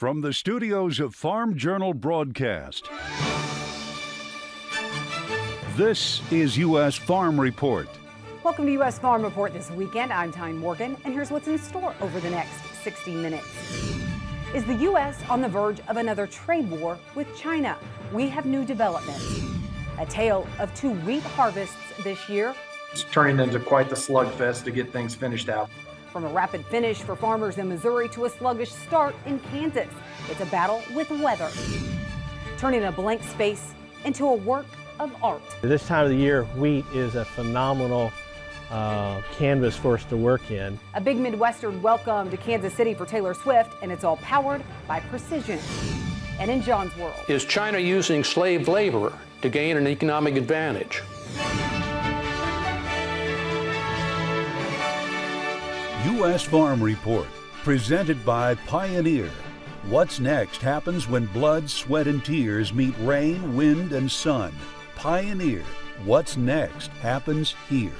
From the studios of Farm Journal Broadcast, this is U.S. Farm Report. Welcome to U.S. Farm Report this weekend. I'm Tyne Morgan, and here's what's in store over the next 60 minutes. Is the U.S. on the verge of another trade war with China? We have new developments. A tale of two wheat harvests this year. It's turning into quite the slugfest to get things finished out. From a rapid finish for farmers in Missouri to a sluggish start in Kansas. It's a battle with weather, turning a blank space into a work of art. This time of the year, wheat is a phenomenal canvas for us to work in. A big Midwestern welcome to Kansas City for Taylor Swift, and it's all powered by precision. And in John's world, is China using slave labor to gain an economic advantage? U.S. Farm Report, presented by Pioneer. What's next happens when blood, sweat, and tears meet rain, wind, and sun. Pioneer. What's next happens here.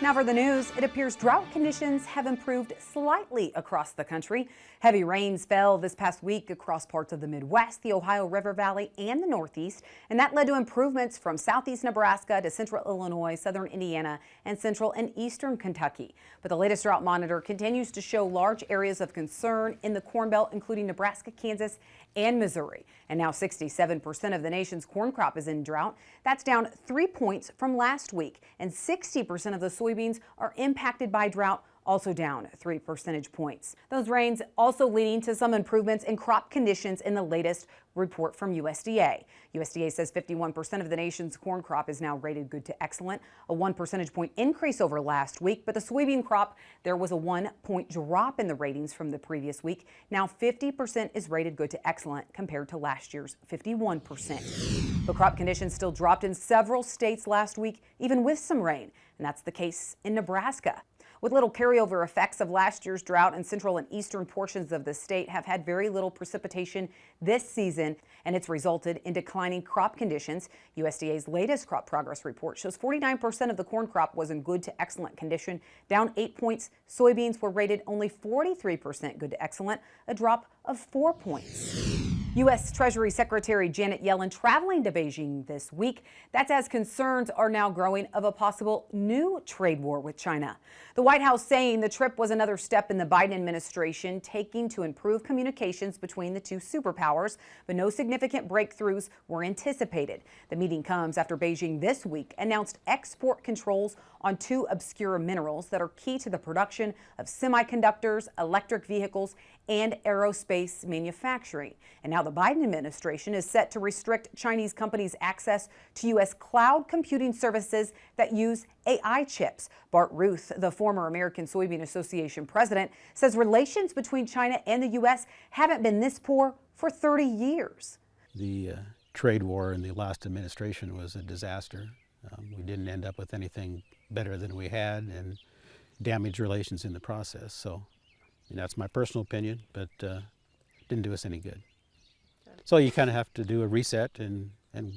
now for the news, it appears drought conditions have improved slightly across the country. Heavy rains fell this past week across parts of the Midwest, the Ohio River Valley, and the Northeast, and that led to improvements from southeast Nebraska to central Illinois, southern Indiana, and central and eastern Kentucky. But the latest drought monitor continues to show large areas of concern in the Corn Belt, including Nebraska, Kansas, and Missouri. And now 67% of the nation's corn crop is in drought. That's down 3 points from last week, and 60% of the soybeans are impacted by drought, also down 3 percentage points. Those rains also leading to some improvements in crop conditions in the latest report from USDA. USDA says 51% of the nation's corn crop is now rated good to excellent, a 1 percentage point increase over last week. But the soybean crop, there was a 1 point drop in the ratings from the previous week. Now 50% is rated good to excellent compared to last year's 51%. But crop conditions still dropped in several states last week, even with some rain, and that's the case in Nebraska. With little carryover effects of last year's drought, and central and eastern portions of the state have had very little precipitation this season, and it's resulted in declining crop conditions. USDA's latest crop progress report shows 49% of the corn crop was in good to excellent condition, down 8 points. Soybeans were rated only 43% good to excellent, a drop of 4 points. U.S. Treasury Secretary Janet Yellen traveling to Beijing this week. That's as concerns are now growing of a possible new trade war with China. The White House saying the trip was another step in the Biden administration taking to improve communications between the two superpowers, but no significant breakthroughs were anticipated. The meeting comes after Beijing this week announced export controls on two obscure minerals that are key to the production of semiconductors, electric vehicles, and aerospace manufacturing. And now the Biden administration is set to restrict Chinese companies' access to U.S. cloud computing services that use AI chips. Bart Ruth, the former American Soybean Association president, says relations between China and the U.S. haven't been this poor for 30 years. The trade war in the last administration was a disaster. We didn't end up with anything better than we had and damaged relations in the process. So that's my personal opinion, but didn't do us any good. So you kind of have to do a reset and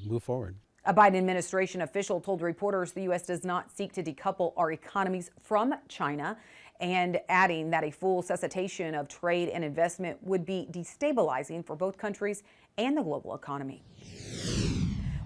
move forward. A Biden administration official told reporters the U.S. does not seek to decouple our economies from China, and adding that a full cessation of trade and investment would be destabilizing for both countries and the global economy.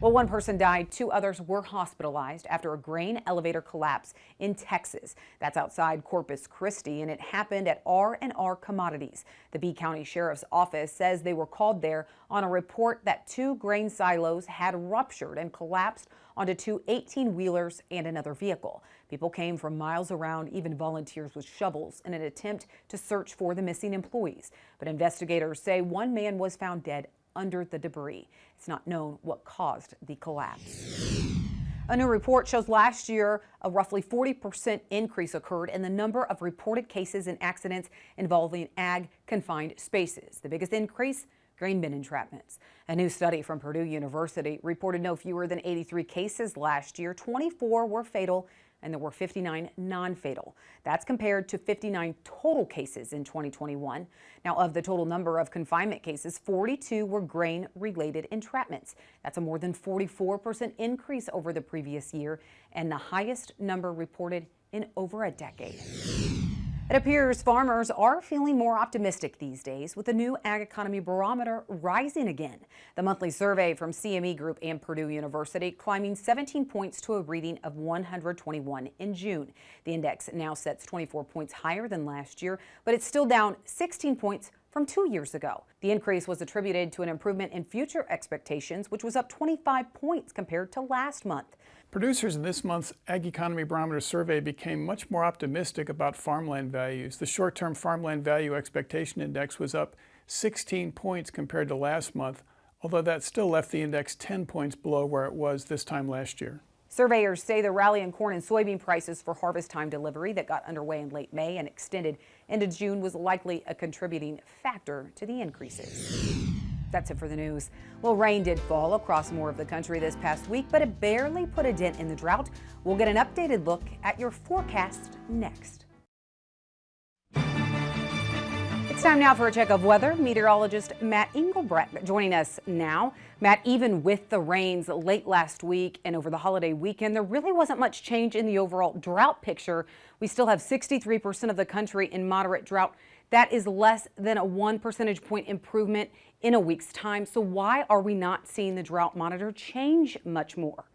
Well, one person died, 2 others were hospitalized after a grain elevator collapse in Texas. That's outside Corpus Christi, and it happened at R&R Commodities. The B County Sheriff's Office says they were called there on a report that 2 grain silos had ruptured and collapsed onto 2 18-wheelers and another vehicle. People came from miles around, even volunteers with shovels, in an attempt to search for the missing employees. But investigators say one man was found dead under the debris. It's not known what caused the collapse. A new report shows last year a roughly 40% increase occurred in the number of reported cases and accidents involving ag confined spaces. The biggest increase, grain bin entrapments. A new study from Purdue University reported no fewer than 83 cases last year. 24 were fatal, and there were 59 non-fatal. That's compared to 59 total cases in 2021. Now, of the total number of confinement cases, 42 were grain-related entrapments. That's a more than 44% increase over the previous year and the highest number reported in over a decade. It appears farmers are feeling more optimistic these days with the new Ag Economy Barometer rising again. The monthly survey from CME Group and Purdue University climbing 17 points to a reading of 121 in June. The index now sets 24 points higher than last year, but it's still down 16 points from 2 years ago. The increase was attributed to an improvement in future expectations, which was up 25 points compared to last month. Producers in this month's Ag Economy Barometer survey became much more optimistic about farmland values. The short-term farmland value expectation index was up 16 points compared to last month, although that still left the index 10 points below where it was this time last year. Surveyors say the rally in corn and soybean prices for harvest time delivery that got underway in late May and extended into June was likely a contributing factor to the increases. That's it for the news. Well, rain did fall across more of the country this past week, but it barely put a dent in the drought. We'll get an updated look at your forecast next. It's time now for a check of weather. Meteorologist Matt Engelbrecht joining us now. Matt, even with the rains late last week and over the holiday weekend, there really wasn't much change in the overall drought picture. We still have 63% of the country in moderate drought. That is less than a 1 percentage point improvement in a week's time. So why are we not seeing the drought monitor change much more?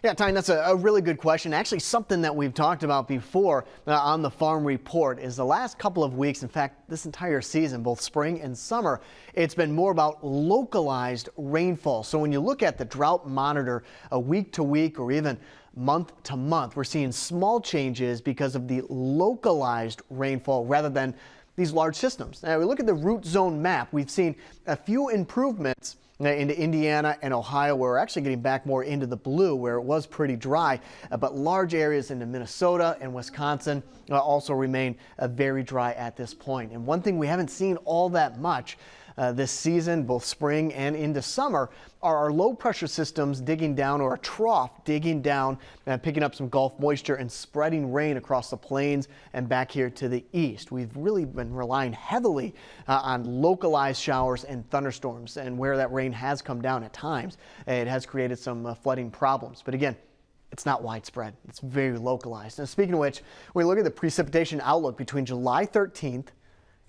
Yeah, Tyne, that's a really good question. Actually, something that we've talked about before on the Farm Report is the last couple of weeks, in fact, this entire season, both spring and summer, it's been more about localized rainfall. So when you look at the drought monitor week to week or even month to month, we're seeing small changes because of the localized rainfall rather than these large systems. Now, we look at the root zone map. We've seen a few improvements into Indiana and Ohio, where we're actually getting back more into the blue, where it was pretty dry, but large areas into Minnesota and Wisconsin also remain very dry at this point. And one thing we haven't seen all that much this season, both spring and into summer, are our low pressure systems digging down, or a trough digging down and picking up some Gulf moisture and spreading rain across the plains and back here to the east. We've really been relying heavily on localized showers and thunderstorms, and where that rain has come down at times, it has created some flooding problems. But again, it's not widespread. It's very localized. And speaking of which, when we look at the precipitation outlook between July 13th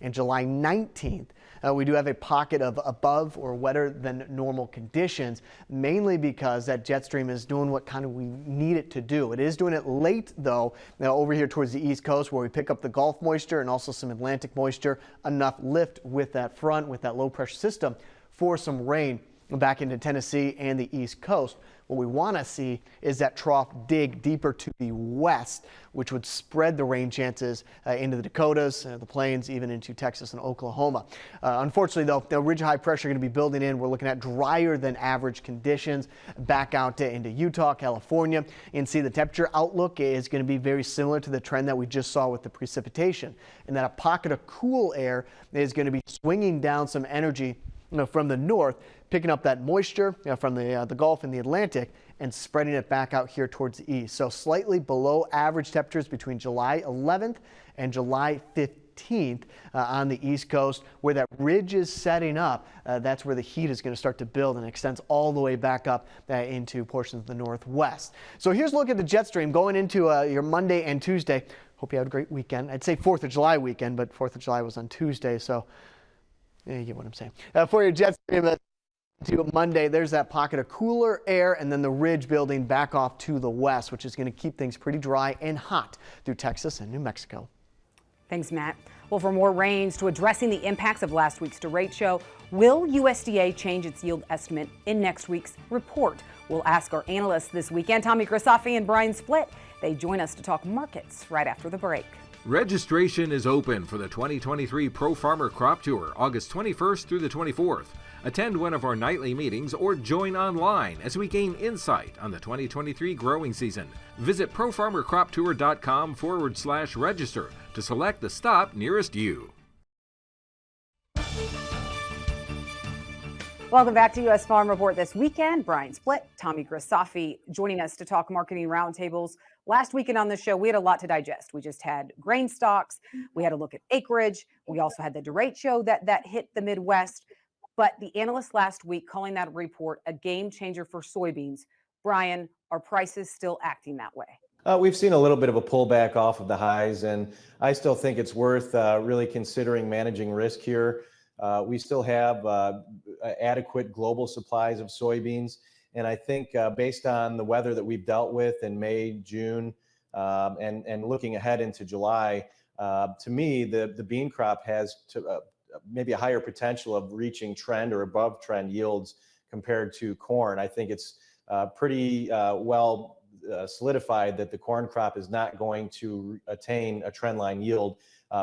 and July 19th, we do have a pocket of above or wetter than normal conditions, mainly because that jet stream is doing what kind of we need it to do. It is doing it late, though, over here towards the east coast, where we pick up the Gulf moisture and also some Atlantic moisture, enough lift with that front, with that low pressure system, for some rain back into Tennessee and the east coast. What we want to see is that trough dig deeper to the west, which would spread the rain chances into the Dakotas, the plains, even into Texas and Oklahoma. Unfortunately, though, the ridge high pressure going to be building in. We're looking at drier than average conditions back out into Utah, California. And see, the temperature outlook is going to be very similar to the trend that we just saw with the precipitation, and that a pocket of cool air is going to be swinging down some energy from the north, picking up that moisture from the Gulf and the Atlantic and spreading it back out here towards the east. So slightly below average temperatures between July 11th and July 15th on the east coast, where that ridge is setting up. That's where the heat is going to start to build and extends all the way back up into portions of the northwest. So here's a look at the jet stream going into your Monday and Tuesday. Hope you had a great weekend. I'd say 4th of July weekend, but 4th of July was on Tuesday, so you get what I'm saying. For your jet stream to Monday, there's that pocket of cooler air and then the ridge building back off to the west, which is going to keep things pretty dry and hot through Texas and New Mexico. Thanks, Matt. Well, for more rains, to addressing the impacts of last week's derecho, will USDA change its yield estimate in next week's report? We'll ask our analysts this weekend, Tommy Grisafi and Brian Splitt. They join us to talk markets right after the break. Registration is open for the 2023 Pro Farmer Crop Tour, August 21st through the 24th. Attend one of our nightly meetings or join online as we gain insight on the 2023 growing season. Visit profarmercroptour.com/register to select the stop nearest you. Welcome back to U.S. Farm Report this weekend. Brian Splitt, Tommy Grisafi joining us to talk marketing roundtables. Last weekend on the show, we had a lot to digest. We just had grain stocks. We had a look at acreage. We also had the derecho that hit the Midwest. But the analysts last week calling that report a game changer for soybeans. Brian, are prices still acting that way? We've seen a little bit of a pullback off of the highs, and I still think it's worth really considering managing risk here. We still have adequate global supplies of soybeans, and I think based on the weather that we've dealt with in May, June, and looking ahead into July, to me, the bean crop has maybe a higher potential of reaching trend or above trend yields compared to corn. I think it's pretty well solidified that the corn crop is not going to attain a trend line yield.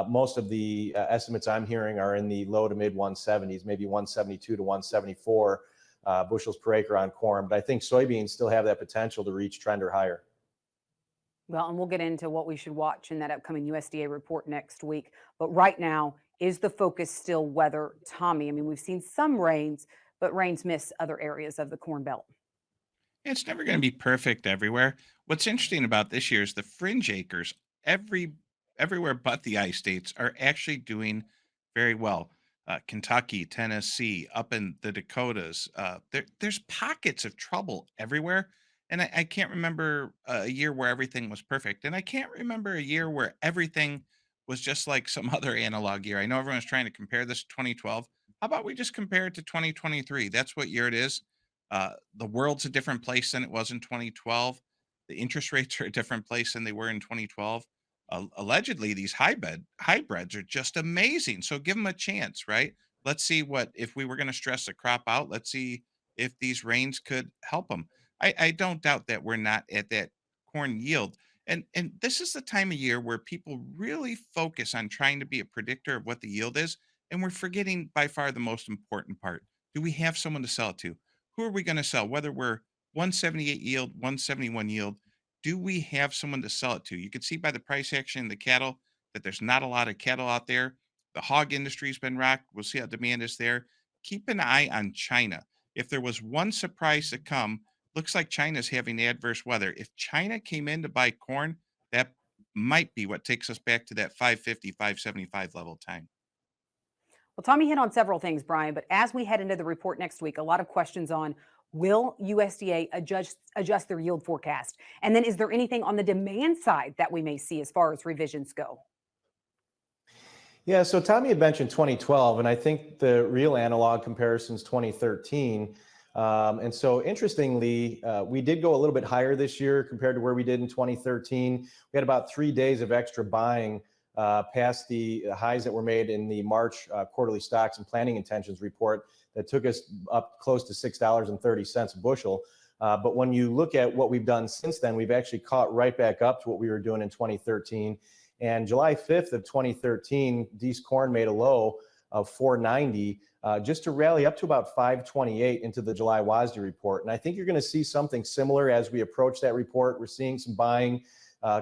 Most of the estimates I'm hearing are in the low to mid 170s, maybe 172 to 174 bushels per acre on corn. But I think soybeans still have that potential to reach trend or higher. Well, and we'll get into what we should watch in that upcoming USDA report next week. But right now, is the focus still weather, Tommy? I mean, we've seen some rains, but rains miss other areas of the Corn Belt. It's never going to be perfect everywhere. What's interesting about this year is the fringe acres, everywhere but the I states, are actually doing very well. Kentucky, Tennessee, up in the Dakotas, there's pockets of trouble everywhere. And I can't remember a year where everything was perfect. And I can't remember a year where everything was just like some other analog year. I know everyone's trying to compare this to 2012. How about we just compare it to 2023? That's what year it is. The world's a different place than it was in 2012. The interest rates are a different place than they were in 2012. Allegedly, these hybrids are just amazing. So give them a chance, right? Let's see if we were going to stress a crop out, let's see if these rains could help them. I don't doubt that we're not at that corn yield. And this is the time of year where people really focus on trying to be a predictor of what the yield is. And we're forgetting by far the most important part. Do we have someone to sell it to? Who are we going to sell? Whether we're 178 yield, 171 yield, do we have someone to sell it to? You can see by the price action in the cattle that there's not a lot of cattle out there. The hog industry's been rocked. We'll see how demand is there. Keep an eye on China. If there was one surprise to come, looks like China's having adverse weather. If China came in to buy corn, that might be what takes us back to that 550, 575 level time. Well, Tommy hit on several things, Brian, but as we head into the report next week, a lot of questions on will USDA adjust their yield forecast? And then is there anything on the demand side that we may see as far as revisions go? Yeah, so Tommy had mentioned 2012, and I think the real analog comparison is 2013. And so interestingly, we did go a little bit higher this year compared to where we did in 2013. We had about 3 days of extra buying past the highs that were made in the March quarterly stocks and planting intentions report that took us up close to $6.30 a bushel. But when you look at what we've done since then, we've actually caught right back up to what we were doing in 2013. And July 5th of 2013, Dees corn made a low of 490 just to rally up to about 528 into the July WASDE report. And I think you're going to see something similar as we approach that report. We're seeing some buying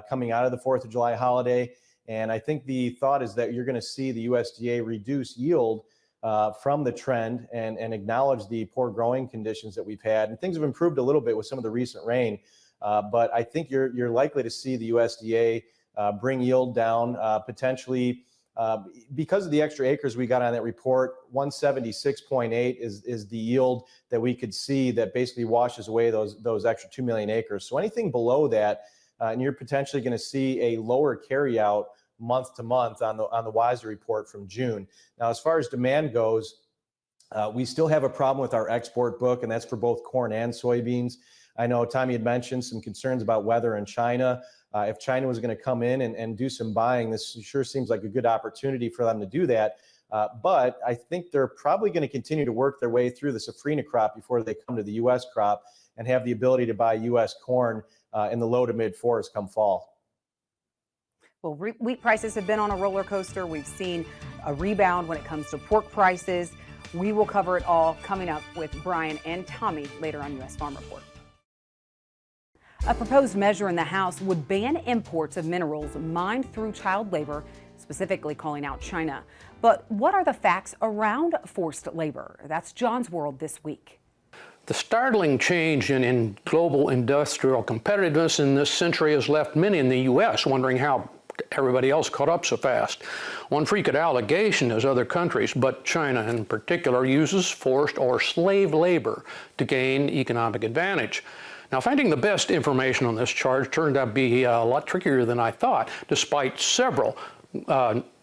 coming out of the 4th of July holiday. And I think the thought is that you're going to see the USDA reduce yield from the trend and acknowledge the poor growing conditions that we've had. And things have improved a little bit with some of the recent rain. But I think you're likely to see the USDA bring yield down potentially because of the extra acres we got on that report. 176.8 is the yield that we could see that basically washes away those extra 2 million acres. So anything below that, and you're potentially going to see a lower carryout month to month on the WASDE report from June. Now, as far as demand goes, we still have a problem with our export book, and that's for both corn and soybeans. I know Tommy had mentioned some concerns about weather in China. If China was going to come in and do some buying, this sure seems like a good opportunity for them to do that. But I think they're probably going to continue to work their way through the safrinha crop before they come to the U.S. crop and have the ability to buy U.S. corn in the low to mid fours come fall. Well, wheat prices have been on a roller coaster. We've seen a rebound when it comes to pork prices. We will cover it all coming up with Brian and Tommy later on U.S. Farm Report. A proposed measure in the House would ban imports of minerals mined through child labor, specifically calling out China. But what are the facts around forced labor? That's John's World this week. The startling change in global industrial competitiveness in this century has left many in the U.S. wondering how everybody else caught up so fast. One frequent allegation is other countries, but China in particular, uses forced or slave labor to gain economic advantage. Now, finding the best information on this charge turned out to be a lot trickier than I thought, despite several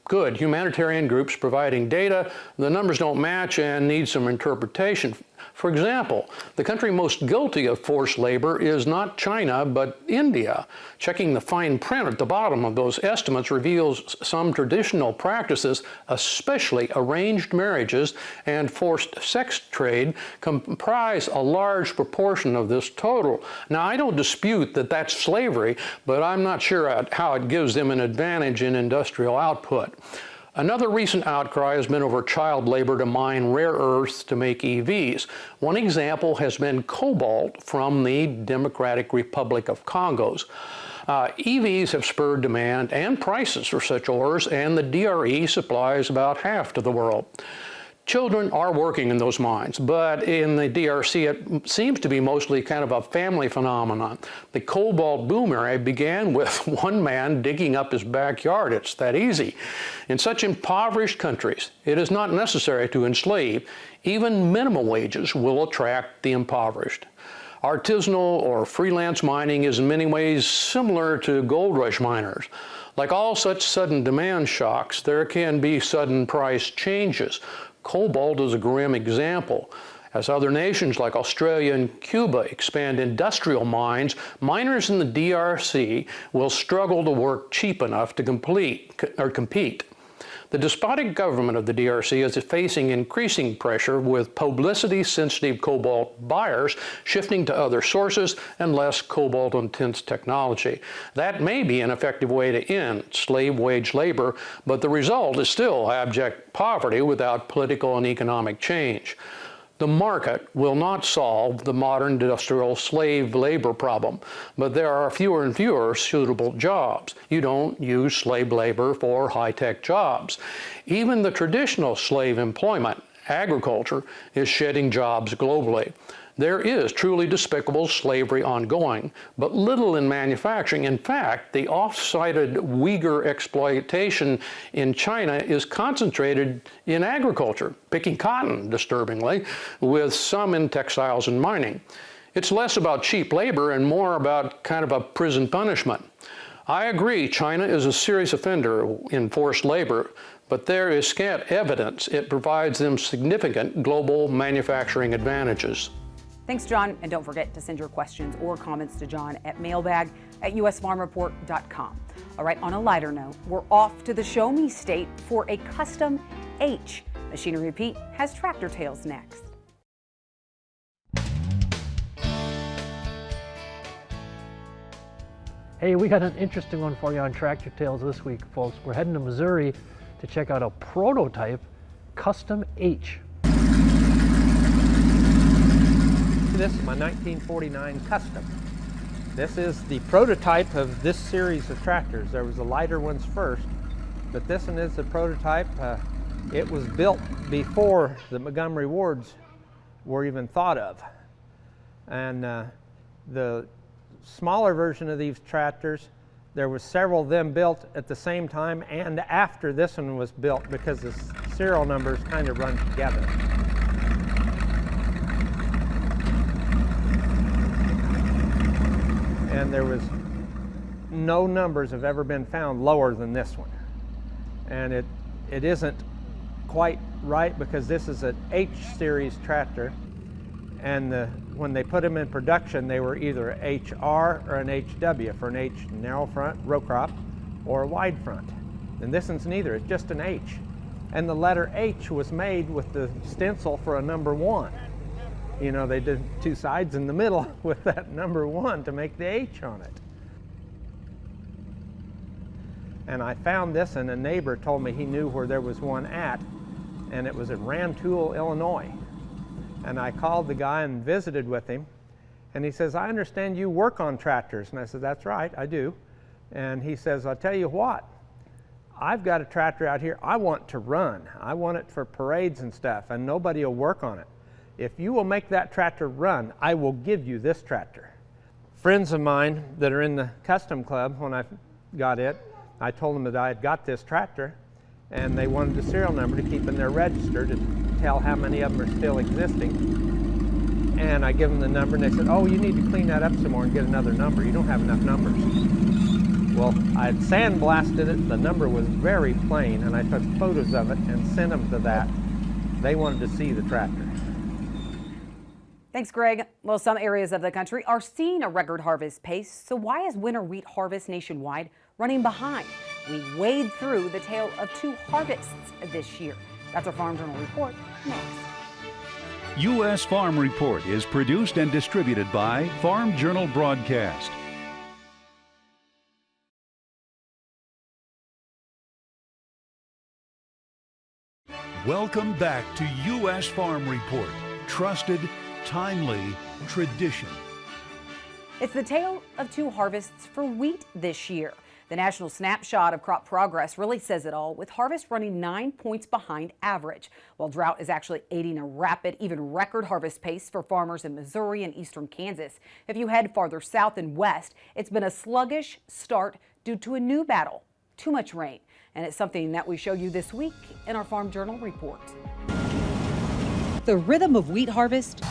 good humanitarian groups providing data. The numbers don't match and need some interpretation. For example, the country most guilty of forced labor is not China, but India. Checking the fine print at the bottom of those estimates reveals some traditional practices, especially arranged marriages and forced sex trade, comprise a large proportion of this total. Now, I don't dispute that that's slavery, but I'm not sure how it gives them an advantage in industrial output. Another recent outcry has been over child labor to mine rare earths to make EVs. One example has been cobalt from the Democratic Republic of Congo's. EVs have spurred demand and prices for such ores, and the DRE supplies about half to the world. Children are working in those mines, but in the DRC it seems to be mostly kind of a family phenomenon. The cobalt boom area began with one man digging up his backyard. It's that easy. In such impoverished countries, it is not necessary to enslave. Even minimum wages will attract the impoverished. Artisanal or freelance mining is in many ways similar to gold rush miners. Like all such sudden demand shocks, there can be sudden price changes. Cobalt is a grim example. As other nations like Australia and Cuba expand industrial mines, miners in the DRC will struggle to work cheap enough to compete. The despotic government of the DRC is facing increasing pressure with publicity-sensitive cobalt buyers shifting to other sources and less cobalt-intense technology. That may be an effective way to end slave wage labor, but the result is still abject poverty without political and economic change. The market will not solve the modern industrial slave labor problem, but there are fewer and fewer suitable jobs. You don't use slave labor for high-tech jobs. Even the traditional slave employment, agriculture, is shedding jobs globally. There is truly despicable slavery ongoing, but little in manufacturing. In fact, the oft-cited Uyghur exploitation in China is concentrated in agriculture, picking cotton, disturbingly, with some in textiles and mining. It's less about cheap labor and more about kind of a prison punishment. I agree China is a serious offender in forced labor, but there is scant evidence it provides them significant global manufacturing advantages. Thanks, John. And don't forget to send your questions or comments to John at mailbag@usfarmreport.com. All right, on a lighter note, we're off to the Show Me State for a custom H. Machinery Pete has Tractor Tales next. Hey, we got an interesting one for you on Tractor Tales this week, folks. We're heading to Missouri to check out a prototype custom H. This is my 1949 Custom. This is the prototype of this series of tractors. There was the lighter ones first, but this one is the prototype. It was built before the Montgomery Wards were even thought of. And the smaller version of these tractors, there were several of them built at the same time and after this one was built because the serial numbers kind of run together. And there was no numbers have ever been found lower than this one. And it isn't quite right because this is an H series tractor, and when they put them in production they were either HR or an HW, for an H narrow front row crop or a wide front. And this one's neither, it's just an H. And the letter H was made with the stencil for a number 1. You know, they did two sides in the middle with that number 1 to make the H on it. And I found this, and a neighbor told me he knew where there was one at, and it was in Rantoul, Illinois. And I called the guy and visited with him, and he says, I understand you work on tractors. And I said, that's right, I do. And he says, I'll tell you what, I've got a tractor out here I want to run. I want it for parades and stuff, and nobody will work on it. If you will make that tractor run, I will give you this tractor. Friends of mine that are in the custom club, when I got it, I told them that I had got this tractor, and they wanted the serial number to keep in their register to tell how many of them are still existing. And I give them the number, and they said, oh, you need to clean that up some more and get another number. You don't have enough numbers. Well, I had sandblasted it. The number was very plain, and I took photos of it and sent them to that. They wanted to see the tractor. Thanks, Greg. Well, some areas of the country are seeing a record harvest pace. So why is winter wheat harvest nationwide running behind? We wade through the tale of two harvests this year. That's our Farm Journal report next. U.S. Farm Report is produced and distributed by Farm Journal Broadcast. Welcome back to U.S. Farm Report. Trusted, timely, tradition. It's the tale of two harvests for wheat this year. The national snapshot of crop progress really says it all, with harvest running 9 points behind average, while drought is actually aiding a rapid, even record harvest pace for farmers in Missouri and eastern Kansas. If you head farther south and west, it's been a sluggish start due to a new battle: too much rain. And it's something that we show you this week in our Farm Journal report. The rhythm of wheat harvest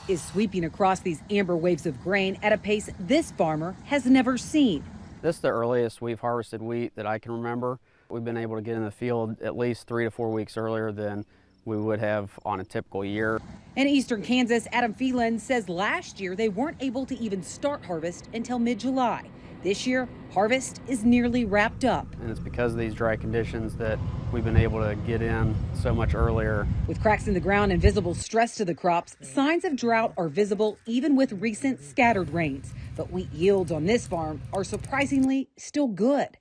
is sweeping across these amber waves of grain at a pace this farmer has never seen. This is the earliest we've harvested wheat that I can remember. We've been able to get in the field at least 3 to 4 weeks earlier than we would have on a typical year. In eastern Kansas, Adam Phelan says last year they weren't able to even start harvest until mid-July. This year, harvest is nearly wrapped up. And it's because of these dry conditions that we've been able to get in so much earlier. With cracks in the ground and visible stress to the crops, signs of drought are visible even with recent scattered rains. But wheat yields on this farm are surprisingly still good.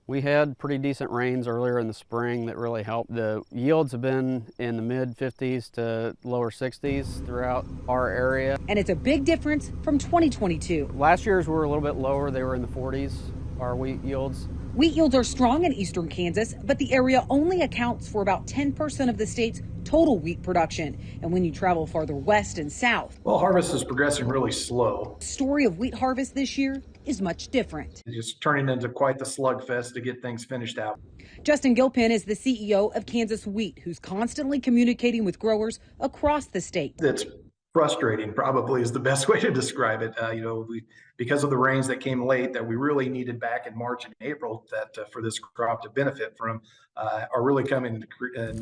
We had pretty decent rains earlier in the spring that really helped. The yields have been in the mid 50s to lower 60s throughout our area. And it's a big difference from 2022. Last year's were a little bit lower. They were in the 40s, our wheat yields. Wheat yields are strong in eastern Kansas, but the area only accounts for about 10% of the state's total wheat production. And when you travel farther west and south, Well, harvest is progressing really slow. the story of wheat harvest this year is much different. It's just turning into quite the slugfest to get things finished out. Justin Gilpin is the CEO of Kansas Wheat, who's constantly communicating with growers across the state. It's frustrating, probably is the best way to describe it. Because of the rains that came late that we really needed back in March and April that for this crop to benefit from, are really coming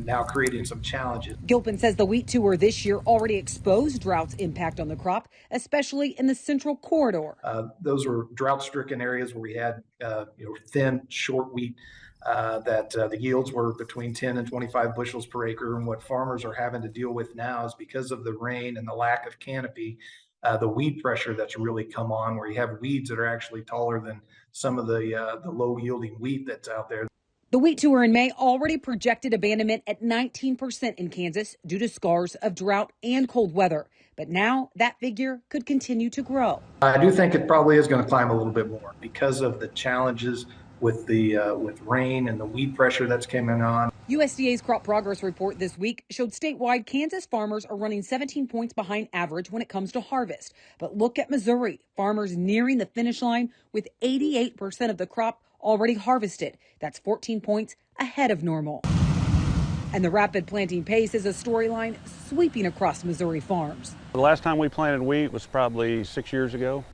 now creating some challenges. Gilpin says the wheat tour this year already exposed drought's impact on the crop, especially in the central corridor. Those were drought-stricken areas where we had thin, short wheat that the yields were between 10 and 25 bushels per acre. And what farmers are having to deal with now is because of the rain and the lack of canopy, the weed pressure that's really come on, where you have weeds that are actually taller than some of the low-yielding wheat that's out there. The wheat tour in May already projected abandonment at 19% in Kansas due to scars of drought and cold weather. But now that figure could continue to grow. I do think it probably is going to climb a little bit more because of the challenges with rain and the weed pressure that's coming on. USDA's crop progress report this week showed statewide Kansas farmers are running 17 points behind average when it comes to harvest. But look at Missouri, farmers nearing the finish line with 88% of the crop already harvested. That's 14 points ahead of normal. And the rapid planting pace is a storyline sweeping across Missouri farms. The last time we planted wheat was probably 6 years ago.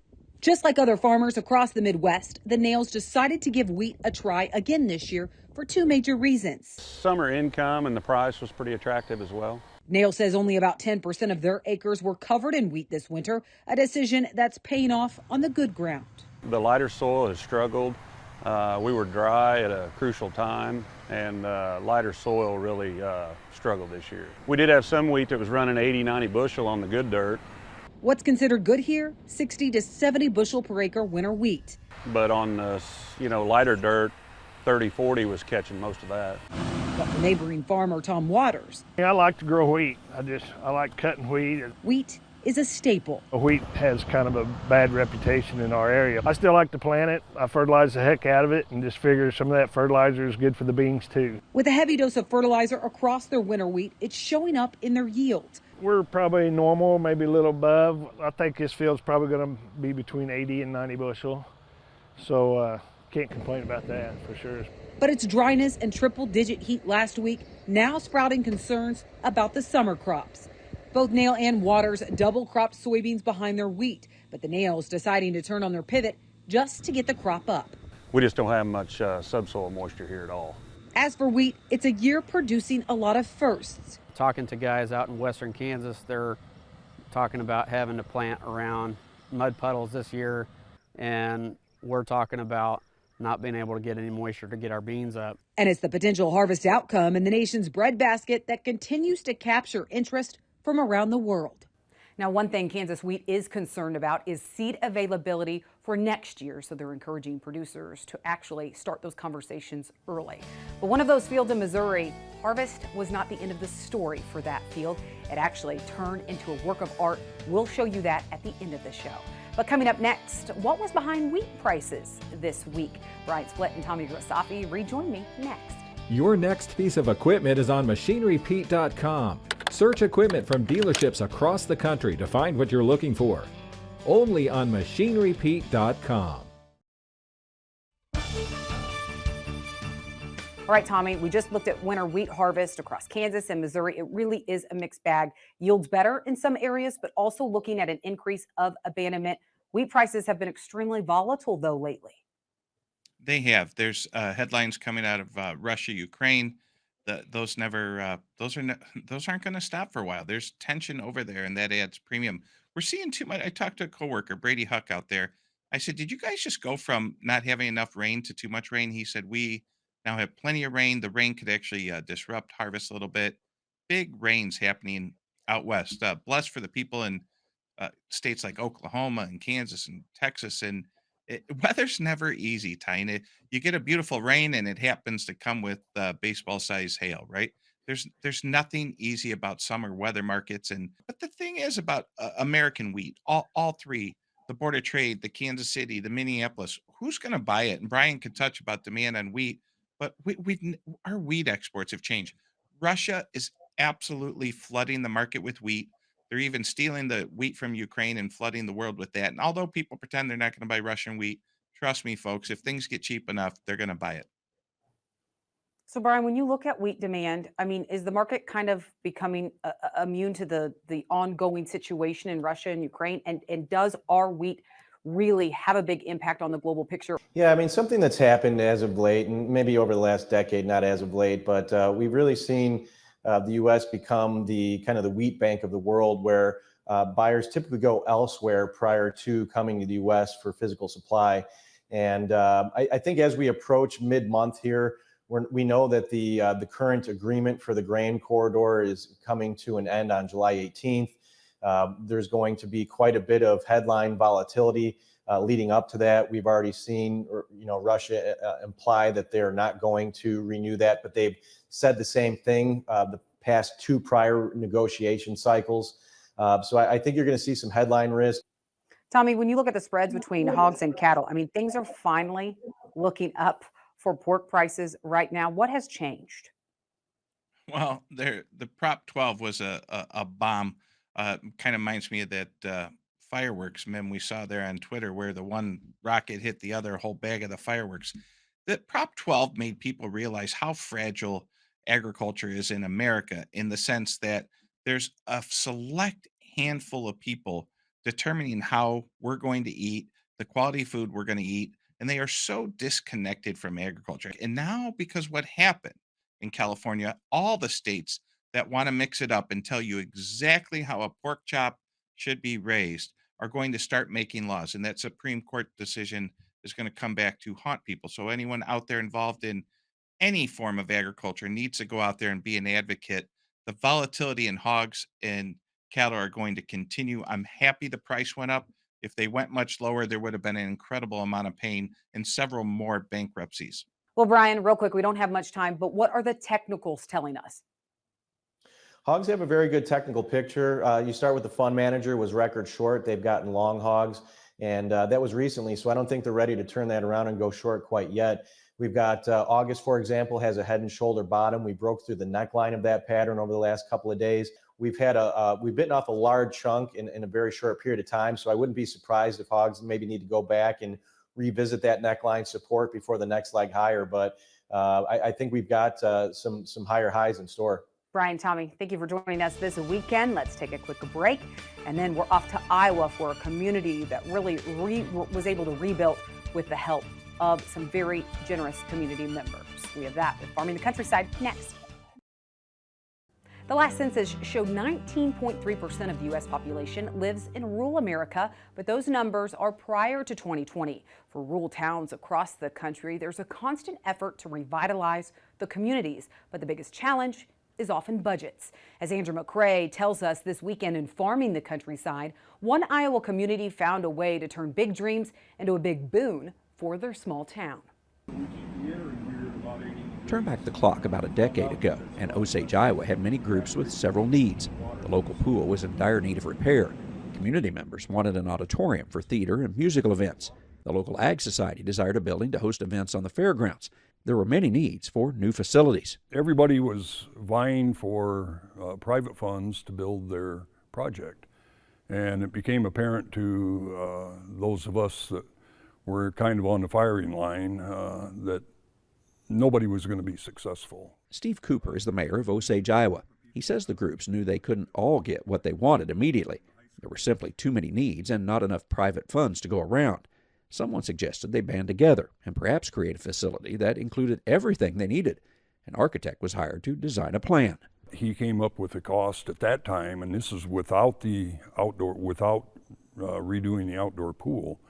Just like other farmers across the Midwest, the Nails decided to give wheat a try again this year for two major reasons. Summer income and the price was pretty attractive as well. Nail says only about 10% of their acres were covered in wheat this winter, a decision that's paying off on the good ground. The lighter soil has struggled. We were dry at a crucial time, and lighter soil really struggled this year. We did have some wheat that was running 80, 90 bushel on the good dirt. What's considered good here? 60 to 70 bushel per acre winter wheat. But on the lighter dirt, 30, 40 was catching most of that. But for neighboring farmer Tom Waters, I like to grow wheat. I like cutting wheat. Wheat is a staple. Wheat has kind of a bad reputation in our area. I still like to plant it. I fertilize the heck out of it and just figure some of that fertilizer is good for the beans too. With a heavy dose of fertilizer across their winter wheat, it's showing up in their yield. We're probably normal, maybe a little above. I think this field's probably going to be between 80 and 90 bushel. So can't complain about that for sure. But its dryness and triple-digit heat last week now sprouting concerns about the summer crops. Both Nail and Waters double-cropped soybeans behind their wheat, but the Nails deciding to turn on their pivot just to get the crop up. We just don't have much subsoil moisture here at all. As for wheat, it's a year producing a lot of firsts. Talking to guys out in western Kansas, they're talking about having to plant around mud puddles this year, and we're talking about not being able to get any moisture to get our beans up. And it's the potential harvest outcome in the nation's breadbasket that continues to capture interest from around the world. Now, one thing Kansas wheat is concerned about is seed availability for next year, so they're encouraging producers to actually start those conversations early. But one of those fields in Missouri, harvest was not the end of the story for that field. It actually turned into a work of art. We'll show you that at the end of the show. But coming up next, what was behind wheat prices this week? Brian Splitt and Tommy Grasaffi rejoin me next. Your next piece of equipment is on machinerypete.com. Search equipment from dealerships across the country to find what you're looking for. Only on machinerypete.com. All right, Tommy, we just looked at winter wheat harvest across Kansas and Missouri. It really is a mixed bag. Yields better in some areas, but also looking at an increase of abandonment. Wheat prices have been extremely volatile, though, lately. They have. There's headlines coming out of Russia, Ukraine. Those aren't going to stop for a while. There's tension over there, and that adds premium. We're seeing too much. I talked to a coworker, Brady Huck, out there. I said, "Did you guys just go from not having enough rain to too much rain?" He said, "We now have plenty of rain. The rain could actually disrupt harvest a little bit. Big rains happening out west. Blessed for the people in states like Oklahoma and Kansas and Texas. And weather's never easy, Tyne. You get a beautiful rain and it happens to come with baseball size hail, right? There's nothing easy about summer weather markets. But the thing is about American wheat, all three, the Board of Trade, the Kansas City, the Minneapolis, who's going to buy it? And Brian could touch about demand on wheat, but our wheat exports have changed. Russia is absolutely flooding the market with wheat. They're even stealing the wheat from Ukraine and flooding the world with that. And although people pretend they're not going to buy Russian wheat, trust me, folks, if things get cheap enough, they're going to buy it. So, Brian, when you look at wheat demand, I mean, is the market kind of becoming immune to the ongoing situation in Russia and Ukraine? And does our wheat really have a big impact on the global picture? Yeah, I mean, something that's happened as of late, and maybe over the last decade, not as of late, but we've really seen the U.S. become the kind of the wheat bank of the world, where buyers typically go elsewhere prior to coming to the U.S. for physical supply. And I think as we approach mid-month here, we know that the current agreement for the grain corridor is coming to an end on July 18th. There's going to be quite a bit of headline volatility leading up to that. We've already seen, Russia imply that they're not going to renew that, but they've said the same thing the past two prior negotiation cycles. So I think you're going to see some headline risk. Tommy, when you look at the spreads between hogs and cattle, I mean, things are finally looking up for pork prices right now. What has changed? Well, the Prop 12 was a bomb. Kind of reminds me of that fireworks meme we saw there on Twitter, where the one rocket hit the other whole bag of the fireworks. That Prop 12 made people realize how fragile agriculture is in America, in the sense that there's a select handful of people determining how we're going to eat, the quality of food we're going to eat, and they are so disconnected from agriculture. And now, because what happened in California, all the states that want to mix it up and tell you exactly how a pork chop should be raised are going to start making laws. And that Supreme Court decision is going to come back to haunt people. So anyone out there involved in any form of agriculture needs to go out there and be an advocate. The volatility in hogs and cattle are going to continue. I'm happy the price went up. If they went much lower, there would have been an incredible amount of pain and several more bankruptcies. Well, Brian, real quick, we don't have much time, but what are the technicals telling us? Hogs have a very good technical picture. You start with the fund manager was record short. They've gotten long hogs, and that was recently. So I don't think they're ready to turn that around and go short quite yet. We've got August, for example, has a head and shoulder bottom. We broke through the neckline of that pattern over the last couple of days. We've had we've bitten off a large chunk in a very short period of time. So I wouldn't be surprised if hogs maybe need to go back and revisit that neckline support before the next leg higher. But I think we've got some higher highs in store. Brian, Tommy, thank you for joining us this weekend. Let's take a quick break, and then we're off to Iowa for a community that really was able to rebuild with the help of some very generous community members. We have that with Farming the Countryside next. The last census showed 19.3% of the U.S. population lives in rural America, but those numbers are prior to 2020. For rural towns across the country, there's a constant effort to revitalize the communities, but the biggest challenge is often budgets. As Andrew McCrae tells us this weekend in Farming the Countryside, one Iowa community found a way to turn big dreams into a big boon for their small town. Turn back the clock about a decade ago, and Osage, Iowa had many groups with several needs. The local pool was in dire need of repair. Community members wanted an auditorium for theater and musical events. The local Ag Society desired a building to host events on the fairgrounds. There were many needs for new facilities. Everybody was vying for private funds to build their project. And it became apparent to those of us that were kind of on the firing line that nobody was going to be successful. Steve Cooper is the mayor of Osage, Iowa. He says the groups knew they couldn't all get what they wanted immediately. There were simply too many needs and not enough private funds to go around. Someone suggested they band together and perhaps create a facility that included everything they needed. An architect was hired to design a plan. He came up with a cost at that time, and this is without redoing the outdoor pool.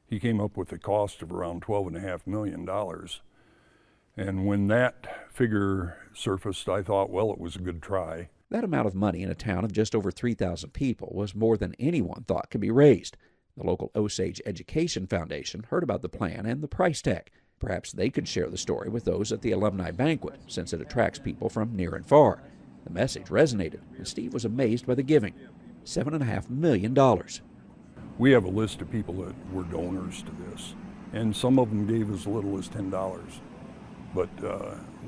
He came up with a cost of around $12.5 million. And when that figure surfaced, I thought, well, it was a good try. That amount of money in a town of just over 3,000 people was more than anyone thought could be raised. The local Osage Education Foundation heard about the plan and the price tag. Perhaps they could share the story with those at the alumni banquet, since it attracts people from near and far. The message resonated, and Steve was amazed by the giving. $7.5 million. We have a list of people that were donors to this, and some of them gave as little as $10. But,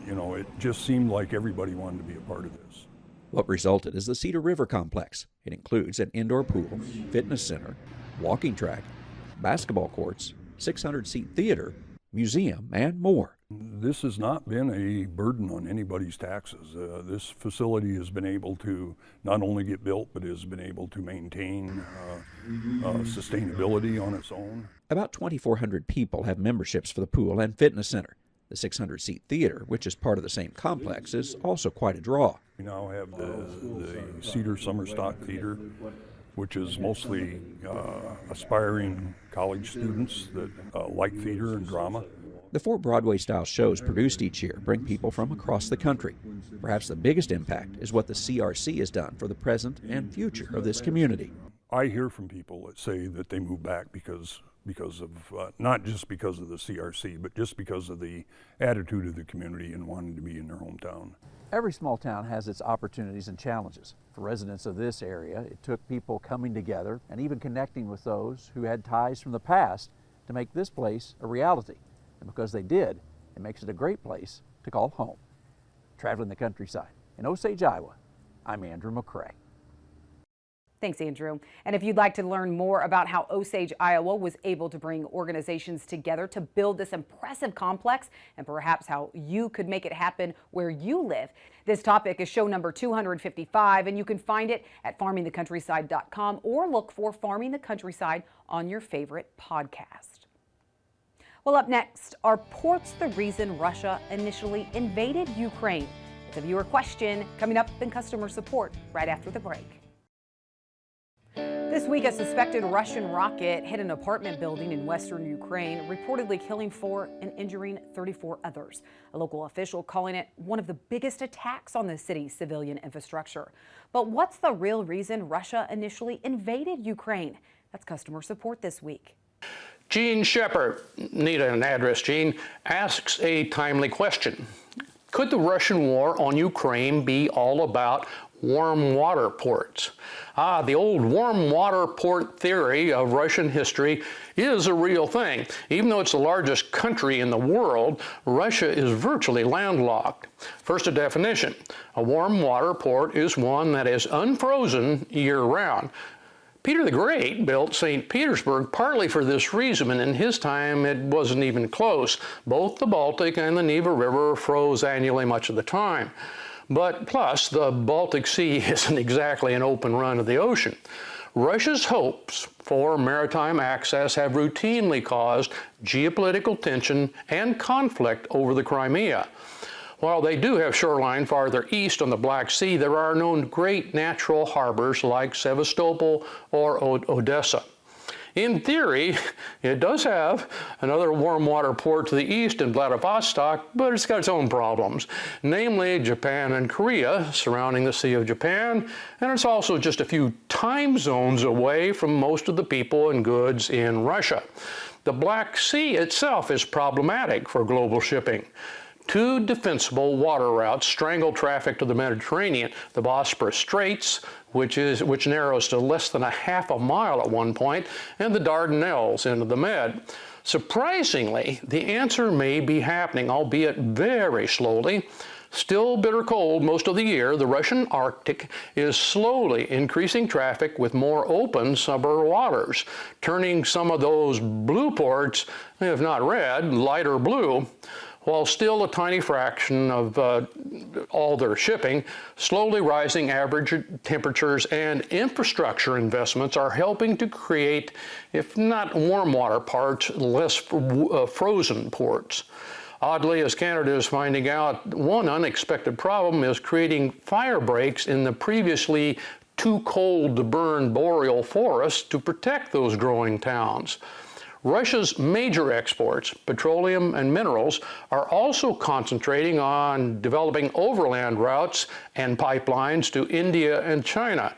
it just seemed like everybody wanted to be a part of this. What resulted is the Cedar River Complex. It includes an indoor pool, fitness center, walking track, basketball courts, 600-seat theater, museum, and more. This has not been a burden on anybody's taxes. This facility has been able to not only get built, but has been able to maintain sustainability on its own. About 2,400 people have memberships for the pool and fitness center. The 600-seat theater, which is part of the same complex, is also quite a draw. We now have the Cedar Summer Stock Theater, which is mostly aspiring college students that like theater and drama. The 4 Broadway-style shows produced each year bring people from across the country. Perhaps the biggest impact is what the CRC has done for the present and future of this community. I hear from people that say that they move back because of, not just because of the CRC, but just because of the attitude of the community and wanting to be in their hometown. Every small town has its opportunities and challenges. For residents of this area, it took people coming together and even connecting with those who had ties from the past to make this place a reality. And because they did, it makes it a great place to call home. Traveling the countryside in Osage, Iowa, I'm Andrew McCrae. Thanks, Andrew. And if you'd like to learn more about how Osage, Iowa was able to bring organizations together to build this impressive complex and perhaps how you could make it happen where you live, this topic is show number 255, and you can find it at farmingthecountryside.com or look for Farming the Countryside on your favorite podcast. Well, up next, are ports the reason Russia initially invaded Ukraine? It's a viewer question coming up in customer support right after the break. This week, a suspected Russian rocket hit an apartment building in western Ukraine, reportedly killing 4 and injuring 34 others. A local official calling it one of the biggest attacks on the city's civilian infrastructure. But what's the real reason Russia initially invaded Ukraine? That's customer support this week. Gene Shepard, need an address, Gene, asks a timely question. Could the Russian war on Ukraine be all about warm water ports? The old warm water port theory of Russian history is a real thing. Even though it's the largest country in the world, Russia is virtually landlocked. First, a definition. A warm water port is one that is unfrozen year-round. Peter the Great built St. Petersburg partly for this reason, and in his time it wasn't even close. Both the Baltic and the Neva River froze annually much of the time. But plus, the Baltic Sea isn't exactly an open run of the ocean. Russia's hopes for maritime access have routinely caused geopolitical tension and conflict over the Crimea. While they do have shoreline farther east on the Black Sea, there are no great natural harbors like Sevastopol or Odessa. In theory, it does have another warm water port to the east in Vladivostok, but it's got its own problems, namely Japan and Korea surrounding the Sea of Japan, and it's also just a few time zones away from most of the people and goods in Russia. The Black Sea itself is problematic for global shipping. Two defensible water routes strangle traffic to the Mediterranean, the Bosporus Straits, which narrows to less than a half a mile at one point, and the Dardanelles into the Med. Surprisingly, the answer may be happening, albeit very slowly. Still bitter cold most of the year, the Russian Arctic is slowly increasing traffic with more open summer waters, turning some of those blue ports, if not red, lighter blue. While still a tiny fraction of all their shipping, slowly rising average temperatures and infrastructure investments are helping to create, if not warm water ports, less frozen ports. Oddly, as Canada is finding out, one unexpected problem is creating fire breaks in the previously too cold to burn boreal forests to protect those growing towns. Russia's major exports, petroleum and minerals, are also concentrating on developing overland routes and pipelines to India and China.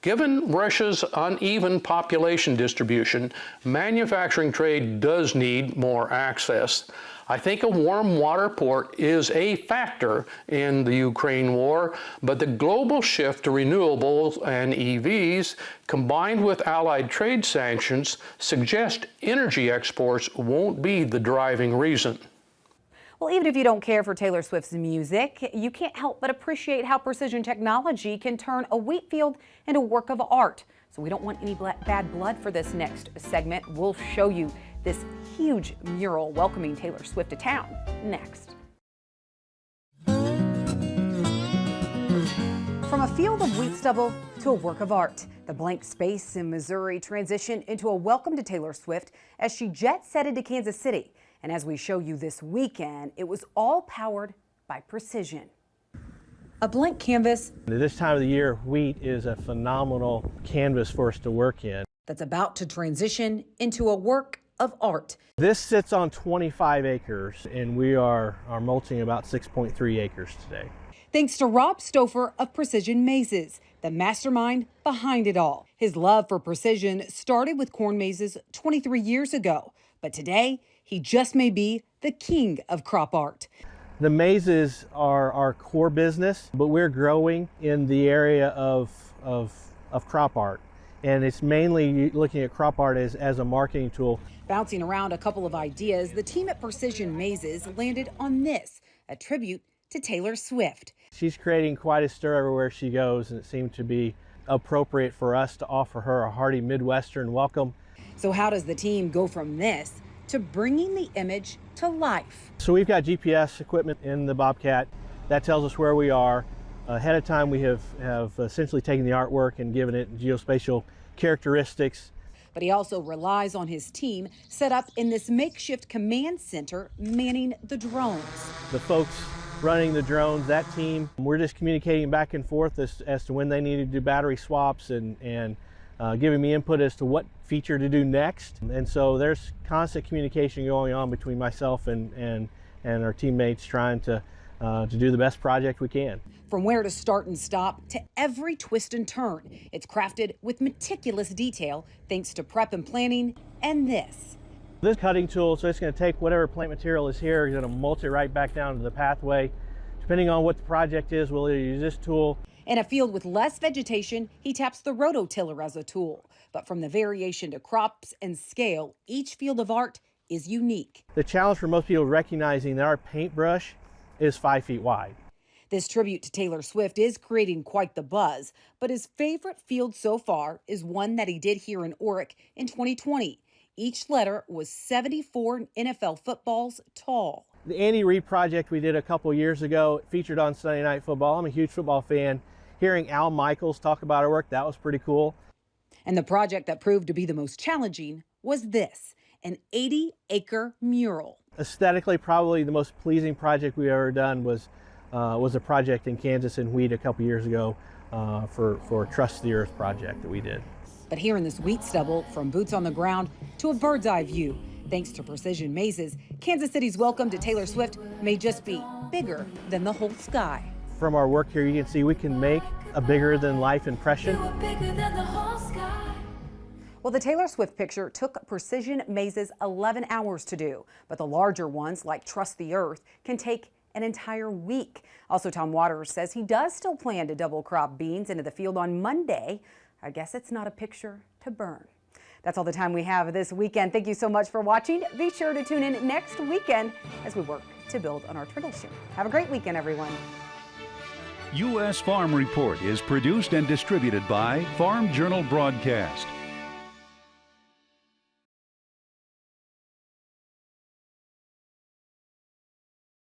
Given Russia's uneven population distribution, manufacturing trade does need more access. I think a warm water port is a factor in the Ukraine war, but the global shift to renewables and EVs, combined with allied trade sanctions, suggest energy exports won't be the driving reason. Well, even if you don't care for Taylor Swift's music, you can't help but appreciate how precision technology can turn a wheat field into a work of art. So we don't want any bad blood for this next segment. We'll show you this huge mural welcoming Taylor Swift to town next. From a field of wheat stubble to a work of art, the blank space in Missouri transitioned into a welcome to Taylor Swift as she jet-setted to Kansas City. And as we show you this weekend, it was all powered by precision. A blank canvas. At this time of the year, wheat is a phenomenal canvas for us to work in. That's about to transition into a work of art. This sits on 25 acres, and we are mulching about 6.3 acres today. Thanks to Rob Stouffer of Precision Mazes, the mastermind behind it all. His love for precision started with corn mazes 23 years ago, but today he just may be the king of crop art. The mazes are our core business, but we're growing in the area of crop art. And it's mainly looking at crop art as a marketing tool. Bouncing around a couple of ideas, the team at Precision Mazes landed on this, a tribute to Taylor Swift. She's creating quite a stir everywhere she goes, and it seemed to be appropriate for us to offer her a hearty Midwestern welcome. So how does the team go from this to bringing the image to life? So we've got GPS equipment in the Bobcat that tells us where we are. Ahead of time, we have essentially taken the artwork and given it geospatial characteristics. But he also relies on his team set up in this makeshift command center manning the drones. The folks running the drones, that team, we're just communicating back and forth as to when they need to do battery swaps and giving me input as to what feature to do next. And so there's constant communication going on between myself and our teammates trying to do the best project we can. From where to start and stop to every twist and turn, it's crafted with meticulous detail thanks to prep and planning and this. This cutting tool, so it's going to take whatever plant material is here, you're going to mulch it right back down to the pathway. Depending on what the project is, we'll either use this tool. In a field with less vegetation, he taps the rototiller as a tool. But from the variation to crops and scale, each field of art is unique. The challenge for most people recognizing that our paintbrush is 5 feet wide. This tribute to Taylor Swift is creating quite the buzz, but his favorite field so far is one that he did here in Oric in 2020. Each letter was 74 NFL footballs tall. The Andy Reid project we did a couple years ago, featured on Sunday Night Football. I'm a huge football fan. Hearing Al Michaels talk about our work, that was pretty cool. And the project that proved to be the most challenging was this, an 80-acre mural. Aesthetically, probably the most pleasing project we've ever done was a project in Kansas and wheat a couple years ago for Trust the Earth project that we did. But here in this wheat stubble, from boots on the ground to a bird's eye view, thanks to precision mazes, Kansas City's welcome to Taylor Swift may just be bigger than the whole sky. From our work here, you can see we can make a bigger than life impression. Well, the Taylor Swift picture took precision mazes 11 hours to do, but the larger ones, like Trust the Earth, can take an entire week. Also, Tom Waters says he does still plan to double crop beans into the field on Monday. I guess it's not a picture to burn. That's all the time we have this weekend. Thank you so much for watching. Be sure to tune in next weekend as we work to build on our tradition. Have a great weekend, everyone. U.S. Farm Report is produced and distributed by Farm Journal Broadcast.